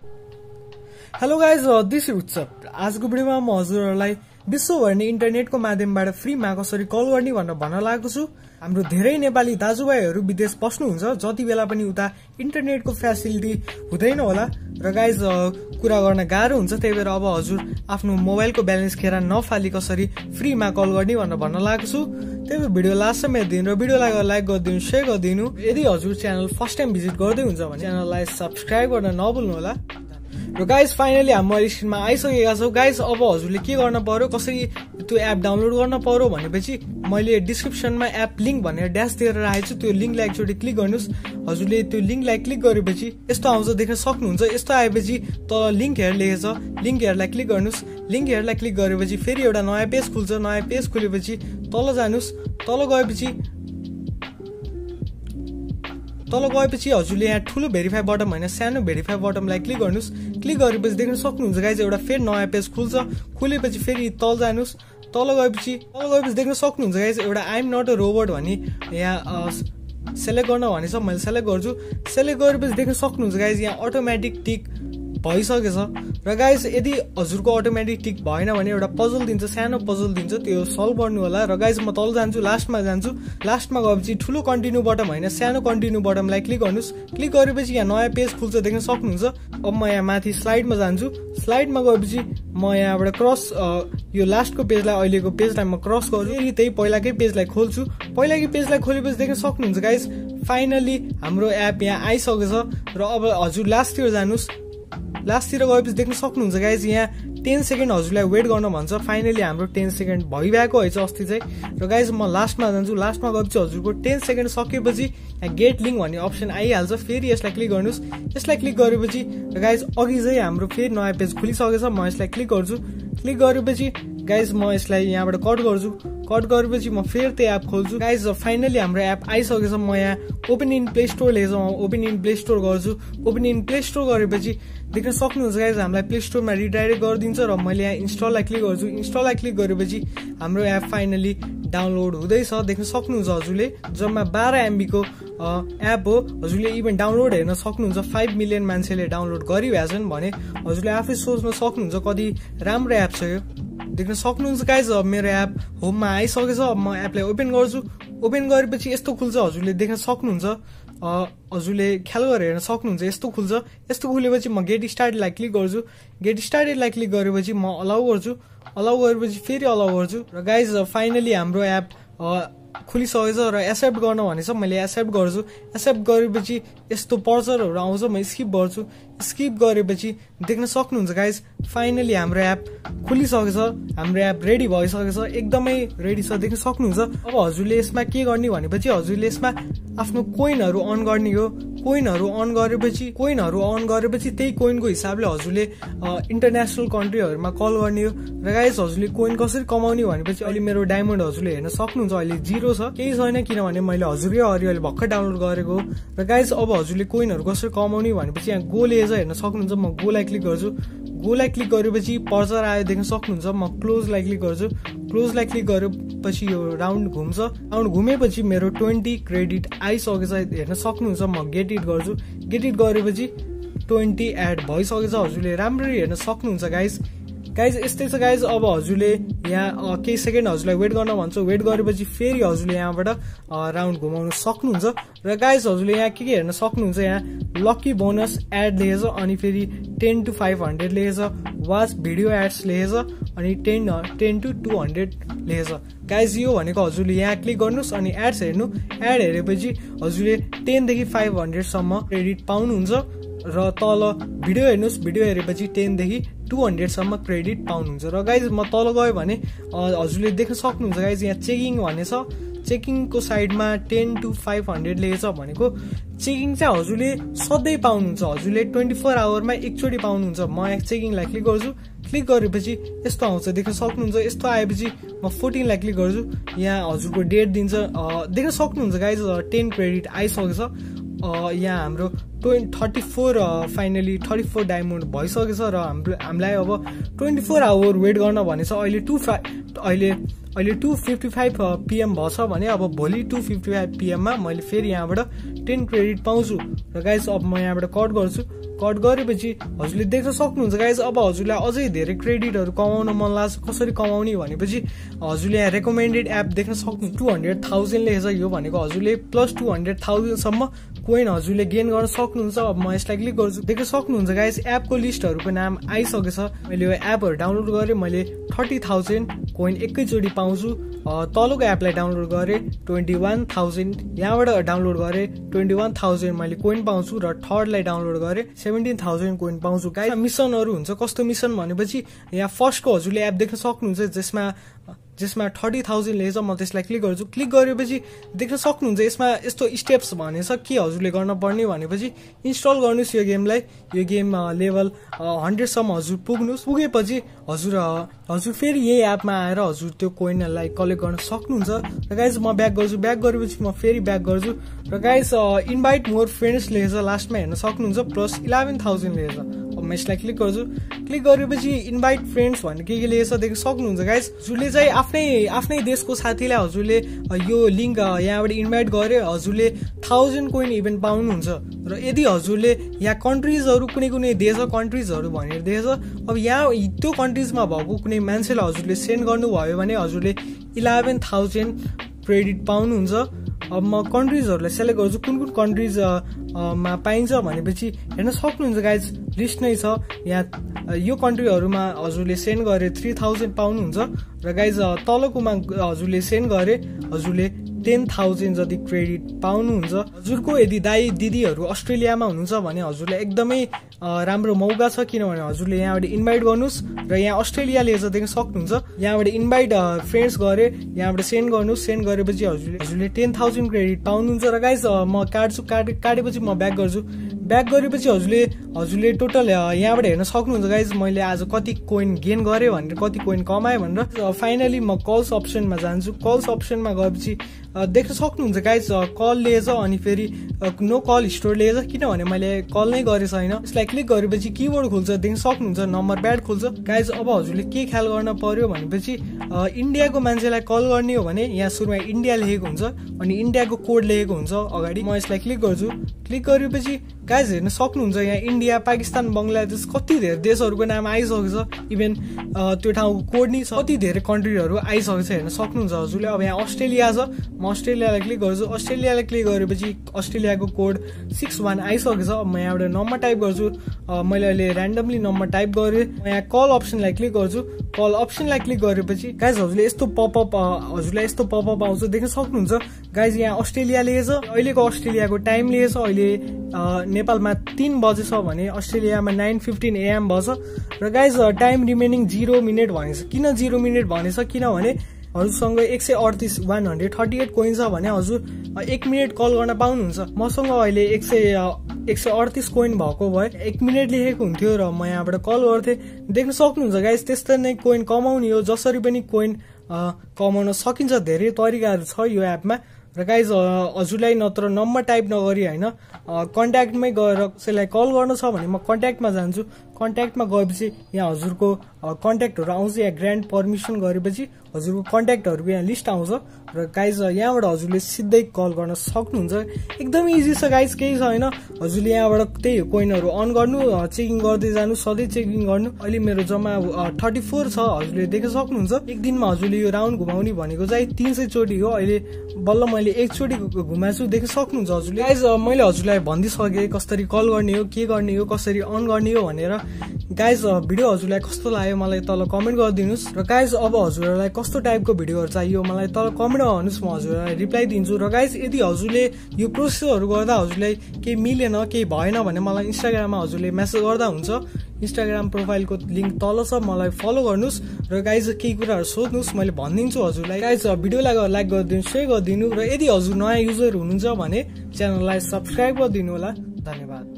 Hello guys, this is उत्सव। आजको भिडियोमा म हजुरहरूलाई विश्वभरि इन्टरनेटको माध्यमबाट फ्रीमा कसरी कल गर्ने भनेर भन्न लागेको छु। हाम्रो धेरै नेपाली दाजुभाइहरू विदेश बस्नुहुन्छ, जति बेला पनि उता इन्टरनेटको फ्यासिलिटी हुँदैन होला र गाइज कुरा गर्न गाह्रो हुन्छ। त्यही भएर अब हजुर आफ्नो मोबाइलको ब्यालेन्स खेर नफाली कसरी फ्रीमा कल गर्ने भनेर भन्न लागेको छु। त्यही भएर भिडियो लास्टसम्म हेरिदिनु र भिडियोलाई लाइक गरिदिनु, सेयर गरिदिनु। यदि हजुर च्यानल फर्स्ट टाइम भिजिट गर्दै हुन्छ भने च्यानललाई सब्सक्राइब गर्न नभुल्नु होला। र गाइज फाइनली हाम्रो स्क्रिनमा आइसकेका छौँ। गाइज अब हजुरले के गर्न पर्यो, कसरी त्यो एप डाउनलोड गर्न पर्यो भनेपछि मैले डिस्क्रिप्सनमा एप लिङ्क भनेर ड्यास दिएर राखेको छु। त्यो लिङ्कलाई एकचोटि क्लिक गर्नुहोस्। हजुरले त्यो लिङ्कलाई क्लिक गरेपछि यस्तो आउँछ, देख्न सक्नुहुन्छ। यस्तो आएपछि तल लिङ्क हेयर लेखेको छ, लिङ्क हेयरलाई क्लिक गर्नुहोस्। लिङ्क हेयरलाई क्लिक गरेपछि फेरि एउटा नयाँ पेज खुल्छ। नयाँ पेज खुलेपछि तल जानुहोस्। तल गएपछि हजुरले यहाँ ठुलो भेरिफाई बटम होइन, सानो भेरिफाई बटमलाई क्लिक गर्नुहोस्। क्लिक गरेपछि देख्न सक्नुहुन्छ गाइज एउटा फेरि नयाँ पेज खुल्छ। खुलेपछि फेरि तल जानुहोस्। तल गएपछि देख्न सक्नुहुन्छ गाइज एउटा आइएम नट अ रोबोट भन्ने यहाँ सेलेक्ट गर्न भनेछ। मैले सेलेक्ट गर्छु। सेलेक्ट गरेपछि देख्न सक्नुहुन्छ गाइज यहाँ अटोमेटिक टिक भइसकेछ। र गाइज यदि हजुरको अटोमेटिक टिक भएन भने एउटा पजल दिन्छ, सानो पजल दिन्छ, त्यो सल्भ गर्नु होला। र गाइज म तल जान्छु, लास्टमा जान्छु। लास्टमा गएपछि ठुलो कन्टिन्यू बटम होइन, सानो कन्टिन्यू बटमलाई क्लिक गर्नुहोस्। क्लिक गरेपछि यहाँ नयाँ पेज खुल्छ, देख्न सक्नुहुन्छ। अब म यहाँ माथि स्लाइडमा जान्छु। स्लाइडमा गएपछि म यहाँबाट क्रस यो लास्टको पेजलाई, अहिलेको पेजलाई म क्रस गर्छु। यदि त्यही पहिलाकै पेजलाई खोल्छु। पहिलाकै पेजलाई खोलेपछि देख्न सक्नुहुन्छ गाइज फाइनली हाम्रो एप यहाँ आइसकेछ। र अब हजुर लास्टतिर जानुहोस्। लास्टतिर गएपछि देख्न सक्नुहुन्छ गाइज यहाँ 10 सेकेन्ड हजुरलाई वेट गर्न भन्छ। फाइनली हाम्रो 10 सेकेन्ड भइरहेको रहेछ अस्ति चाहिँ। र गाइज म लास्टमा जान्छु। लास्टमा गएपछि हजुरको 10 सेकेन्ड सकेपछि यहाँ गेट लिङ्क भन्ने अप्सन आइहाल्छ। फेरि यसलाई क्लिक गर्नुहोस्। यसलाई क्लिक गरेपछि गाइज अघि चाहिँ हाम्रो फेरि नयाँ पेज खुलिसकेछ। म यसलाई क्लिक गर्छु। क्लिक गरेपछि गाइज म यसलाई यहाँबाट कट गर्छु। कट गरेपछि म फेरि त्यो एप खोल्छु। गाइज फाइनली हाम्रो एप आइसकेछ। म यहाँ ओपन इन प्ले स्टोर लेखेछ, म ओपन इन प्ले स्टोर गर्छु। ओपन इन प्ले स्टोर गरेपछि देख्न सक्नुहुन्छ गाइज हामीलाई प्ले स्टोरमा रिडाइरेक्ट गरिदिन्छ। र मैले यहाँ इन्स्टललाई क्लिक गर्छु। इन्स्टललाई क्लिक गरेपछि हाम्रो एप फाइनली डाउनलोड हुँदैछ। देख्न सक्नुहुन्छ हजुरले जम्मा 12 MB को एप हो। हजुरले इभन डाउनलोड हेर्न सक्नुहुन्छ। 5 मिलियन मान्छेले डाउनलोड गरिरहेछन् भने हजुरले आफै सोच्न सक्नुहुन्छ कति राम्रो एप छ यो। देख्न सक्नुहुन्छ गाइज अब मेरो एप होममा आइसकेछ। अब म एपलाई ओपन गर्छु। ओपन गरेपछि यस्तो खुल्छ, हजुरले देख्न सक्नुहुन्छ। हजुरले ख्याल गरेर हेर्न सक्नुहुन्छ यस्तो खुल्छ। यस्तो खुलेपछि म गेट स्टार्टेडलाई क्लिक गर्छु। गेट स्टार्टेडलाई क्लिक गरेपछि म अलाउ गर्छु। अलाउ गरेपछि फेरि अलाउ गर्छु। र गाइज फाइनली हाम्रो एप खुलिसकेछ र एक्सेप्ट गर्न भनेछ। मैले एक्सेप्ट गर्छु। एक्सेप्ट गरेपछि यस्तो पर्चरहरू आउँछ, म स्किप गर्छु। स्किप गरेपछि देख्न सक्नुहुन्छ गाइज फाइनली हाम्रो एप खुलिसकेछ। हाम्रो एप रेडी भइसकेछ, एकदमै रेडी छ, देख्न सक्नुहुन्छ। अब हजुरले यसमा के गर्ने भनेपछि हजुरले यसमा आफ्नो कोइनहरू अन गर्ने हो। कोइनहरू अन गरेपछि त्यही कोइनको हिसाबले हजुरले इन्टरनेसनल कन्ट्रीहरूमा कल गर्ने हो। र गाइज हजुरले कोइन कसरी कमाउने भनेपछि अहिले मेरो डायमन्ड हजुरले हेर्न सक्नुहुन्छ अहिले 0 छ, केही छैन, किनभने मैले हजुरकै अहिले भर्खर डाउनलोड गरेको हो। र गाइज अब हजुरले कोइनहरू कसरी कमाउने भनेपछि यहाँ गो लेज हेर्न सक्नुहुन्छ। म गोलाई क्लिक गर्छु। गोलाई क्लिक गरेपछि पर्चर आयो, देख्न सक्नुहुन्छ। म क्लोजलाई क्लिक गर्छु। क्लोजलाई क्लिक गरेपछि यो राउन्ड घुम्छ। राउन्ड घुमेपछि मेरो 20 क्रेडिट आइसकेछ, हेर्न सक्नुहुन्छ। म गेट इट गर्छु। गेट इट गरेपछि 20 एड भइसकेछ। हजुरले राम्ररी हेर्न सक्नुहुन्छ गाइज। यस्तै छ गाइज। अब हजुरले यहाँ केही सेकेन्ड हजुरलाई वेट गर्न भन्छ। वेट गरेपछि फेरि हजुरले यहाँबाट राउन्ड घुमाउन सक्नुहुन्छ। र गाइज हजुरले यहाँ के हेर्न सक्नुहुन्छ, यहाँ लकी बोनस एड लेखेछ, अनि फेरि 10 to 500 लेखेछ। वाच भिडियो एड्स लेखेछ, अनि 10 to 200 लेखेछ। गाइज यो भनेको हजुरले यहाँ क्लिक गर्नुहोस् अनि एड्स हेर्नु। एड हेरेपछि हजुरले 10 देखि 500 सम्म क्रेडिट पाउनुहुन्छ। र तल भिडियो हेर्नुहोस्। भिडियो हेरेपछि 10 देखि 200 सम्म क्रेडिट पाउनुहुन्छ। र गाइज म तल गयो भने हजुरले देख्न सक्नुहुन्छ गाइज यहाँ चेकिङ भन्ने छ। चेकिङको साइडमा 10 to 500 लेखेछ भनेको चेकिङ चाहिँ हजुरले सधैँ पाउनुहुन्छ। हजुरले 24 आवरमा एकचोटि पाउनुहुन्छ। म यहाँ चेकिङलाई क्लिक गर्छु। क्लिक गरेपछि यस्तो आउँछ, देख्न सक्नुहुन्छ। यस्तो आएपछि म 14 लाई क्लिक गर्छु। यहाँ हजुरको डेट दिन्छ, देख्न सक्नुहुन्छ गाइज 10 क्रेडिट आइसकेछ। यहाँ हाम्रो 34 फाइनली 34 डायमन्ड भइसकेछ। र हामीलाई अब 24 आवर वेट गर्न भनेछ। अहिले 2:55 PM भएछ भने अब भोलि 2:55 PM मा मैले फेरि यहाँबाट 10 क्रेडिट पाउँछु। र गाइज अब म यहाँबाट कट गर्छु। कट गरेपछि हजुरले देख्न सक्नुहुन्छ गाइज। अब हजुरलाई अझै धेरै क्रेडिटहरु कमाउन मन लाग्छ, कसरी कमाउने भनेपछि हजुरले यहाँ रेकमेन्डेड एप देख्न सक्नु 200,000 लेखेछ। यो भनेको हजुरले प्लस 200,000 सम्म कोइन हजुरले गेन गर्न सक्नुहुन्छ। अब म यसलाई क्लिक गर्छु, देख्न सक्नुहुन्छ गाइज एपको लिस्टहरुको नाम आइसकेछ। मैले यो एपहरु डाउनलोड गरे, मैले 30,000 कोइन एकैचोटी पाउँछु। तलको एपलाई डाउनलोड गरे 21,000, यहाँबाट डाउनलोड गरे 21,000 मैले कोइन पाउँछु र थर्डलाई डाउनलोड गरे 17,000 कोइन पाउँछु। गाइस मिसनहरु हुन्छ, कस्तो मिसन भनेपछि यहाँ फर्स्टको हजुरले एप देख्न सक्नुहुन्छ जसमा 30,000 लेखेछ। म त्यसलाई क्लिक गर्छु, क्लिक गरेपछि देख्न सक्नुहुन्छ यसमा यस्तो स्टेप्स भनेछ के हजुरले गर्न पर्ने भनेपछि इन्स्टल गर्नुस् यो गेमलाई। यो गेम लेभल 100 सम्म हजुर पुग्नुस्। पुगेपछि हजुर फेरि यही एपमा आएर हजुर त्यो कोइनहरुलाई कलेक्ट गर्न सक्नुहुन्छ। र गाइस म ब्याक गर्छु, ब्याक गरेपछि म फेरि ब्याक गर्छु र गाइस इन्भाइट मोर फ्रेन्ड्स लेखेछ लास्टमा हेर्न सक्नुहुन्छ, प्लस 11,000 लेखेछ। अब म यसलाई क्लिक गर्छु, क्लिक गरेपछि इन्भाइट फ्रेन्ड्स भन्ने के लेखेछ देख्न सक्नुहुन्छ गाइस। हजुरले चाहिँ आफ्नै देशको साथीलाई हजुरले यो लिंक यहाँबाट इन्भाइट गरे हजुरले 1000 कोइन इभेन्ट पाउनुहुन्छ। र यदि हजुरले यहाँ कन्ट्रीजहरु कुनै देश कन्ट्रीजहरु भनेर देखेछ, अब यहाँ त्यो कन्ट्रीजमा भएको कुनै मान्छेलाई हजुरले सेन्ड गर्नुभयो भने हजुरले 11,000 क्रेडिट पाउनुहुन्छ। अब म कन्ट्रीजहरुलाई सेलेक्ट गर्छु, कुन कन्ट्रीज मा पाइन्छ भनेपछि हेर्न सक्नुहुन्छ गाइज लिस्ट नै छ यहाँ। यो कन्ट्रीहरुमा हजुरले सेन्ड गरे 3000 पाउनुहुन्छ र गाइज तलकोमा हजुरले सेन्ड गरे हजुरले 10,000 जति क्रेडिट पाउनुहुन्छ। हजुरको यदि दाइ दिदीहरु अस्ट्रेलियामा हुनुहुन्छ भने हजुरले एकदमै राम्रो मौका छ, किनभने हजुरले यहाँबाट इन्भाइट गर्नुस् र यहाँ अस्ट्रेलिया लेखेछ देख्न सक्नुहुन्छ। यहाँबाट इन्भाइट फ्रेन्ड्स गरे, यहाँबाट सेन्ड गर्नुस्, सेन्ड गरेपछि हजुरले 10,000 क्रेडिट पाउनुहुन्छ। र गाइस म काटेपछि म ब्याक गर्छु, ब्याक गरेपछि हजुरले टोटल यहाँबाट हेर्न सक्नुहुन्छ गाइस मैले आज कति कोइन गेन गरे भनेर, कति कोइन कमाए भनेर। फाइनली म कल्स अप्सनमा जान्छु, कल्स अप्सनमा गएपछि देख्न सक्नुहुन्छ गाइस कल लिएछ अनि फेरि नो कल स्टोर लिएछ, किनभने मैले कल नै गरे छैन। यसलाई क्लिक गरेपछि किबोर्ड खुल्छ, देख्न सक्नुहुन्छ नम्बर प्याड खुल्छ। गाइस अब हजुरले के ख्याल गर्न पर्यो भनेपछि इन्डियाको मान्छेलाई कल गर्ने हो भने यहाँ सुरुमा इन्डिया लेखेको हुन्छ अनि इन्डियाको कोड लेखेको हुन्छ अगाडि। म यसलाई क्लिक गर्छु, क्लिक गरेपछि गाइस हेर्न सक्नुहुन्छ यहाँ इन्डिया, पाकिस्तान, बंगलादेश कति धेरै देशहरुको नाम आइसकेको छ। इभन त्यो ठाउँको कोड नि छ, कति धेरै कन्ट्रीहरु आइसकेको छ हेर्न सक्नुहुन्छ हजुरले। अब यहाँ अस्ट्रेलिया छ, म अस्ट्रेलियालाई क्लिक गर्छु, अस्ट्रेलियालाई क्लिक गरेपछि अस्ट्रेलियाको कोड 61 आइसकेको छ। म यहाँबाट नम्बर टाइप गर्छु, मैले अहिले र्यान्डमली नम्बर टाइप गरे। म यहाँ कल अप्सनलाई क्लिक गर्छु, कल अप्सनलाई क्लिक गरेपछि गाइस हजुरले यस्तो पपअप आउँछ देख्न सक्नुहुन्छ। गाइस यहाँ अस्ट्रेलिया लेखेछ, अहिलेको अस्ट्रेलियाको टाइम लेखेछ, अहिले नेपालमा 3 बजे छ भने अस्ट्रेलियामा 9:15 AM भएछ। र गाइस टाइम रिमेनिङ 0 मिनेट भनेछ। किन 0 मिनेट भनेछ किनभने हजुरसँग 138 कोइन छ भने हजुर 1 मिनेट कल गर्न पाउनुहुन्छ। मसँग अहिले 138 कोइन भएको भए 1 मिनेट लेखेको हुन्थ्यो र म यहाँबाट कल गर्थे। देख्न सक्नुहुन्छ गाइस त्यस्तै नै कोइन कमाउने हो, जसरी पनि कोइन कमाउन सकिन्छ। धेरै तरिकाहरू छ यो एपमा। र गाइज हजुरलाई नत्र नम्बर टाइप नगरी हैन कन्ट्याक्टमै गएर कसैलाई कल गर्न छ भने म कन्ट्याक्टमा जान्छु, कन्ट्याक्टमा गएपछि यहाँ हजुरको कन्ट्याक्टहरु आउँछ। यहाँ ग्रान्ट परमिसन गरेपछि हजुरको कन्ट्याक्टहरुको यहाँ लिस्ट आउँछ र गाइज यहाँबाट हजुरले सिधै कल गर्न सक्नुहुन्छ। एकदमै इजी छ गाइज, केही छैन। हजुरले यहाँबाट त्यही कोइनहरु अन गर्नु, चेकिङ गर्दै जानु, सधैँ चेकिङ गर्नु। अहिले मेरो जम्मा 34 छ, हजुरले देख्न सक्नुहुन्छ। एक दिनमा हजुरले यो राउन्ड घुमाउने भनेको चाहिँ 300 चोटी हो। अहिले बल्ल मैले एकचोटी घुमाछु, देख्न सक्नुहुन्छ हजुरले। गाइज मैले हजुरलाई भन्दिसके कसरी कल गर्ने हो, के गर्ने हो, कसरी अन गर्ने हो भनेर। गाइज भिडियो हजुरलाई कस्तो लाग्यो मलाई तल कमेन्ट गरिदिनुस्। र गाइज अब हजुरलाई कस्तो टाइपको भिडियोहरु चाहियो मलाई तल कमेन्टमा भन्नुस्, म हजुरलाई रिप्लाई दिन्छु। र गाइज यदि हजुरले यो प्रोसेसहरु गर्दा हजुरलाई केही मिलेन, केही भएन भने मलाई इन्स्टाग्राममा हजुरले मेसेज गर्दा हुन्छ। इन्स्टाग्राम प्रोफाइलको लिंक तल छ, मलाई फलो गर्नुस्। र गाइज केही कुराहरु सोध्नुस्, मैले भनिदिन्छु हजुरलाई। गाइज भिडियोलाई लाइक गरिदिनु, शेयर गरिदिनु। र यदि हजुर नयाँ युजर हुनुहुन्छ भने च्यानललाई सब्स्क्राइब गरिदिनु होला। धन्यवाद।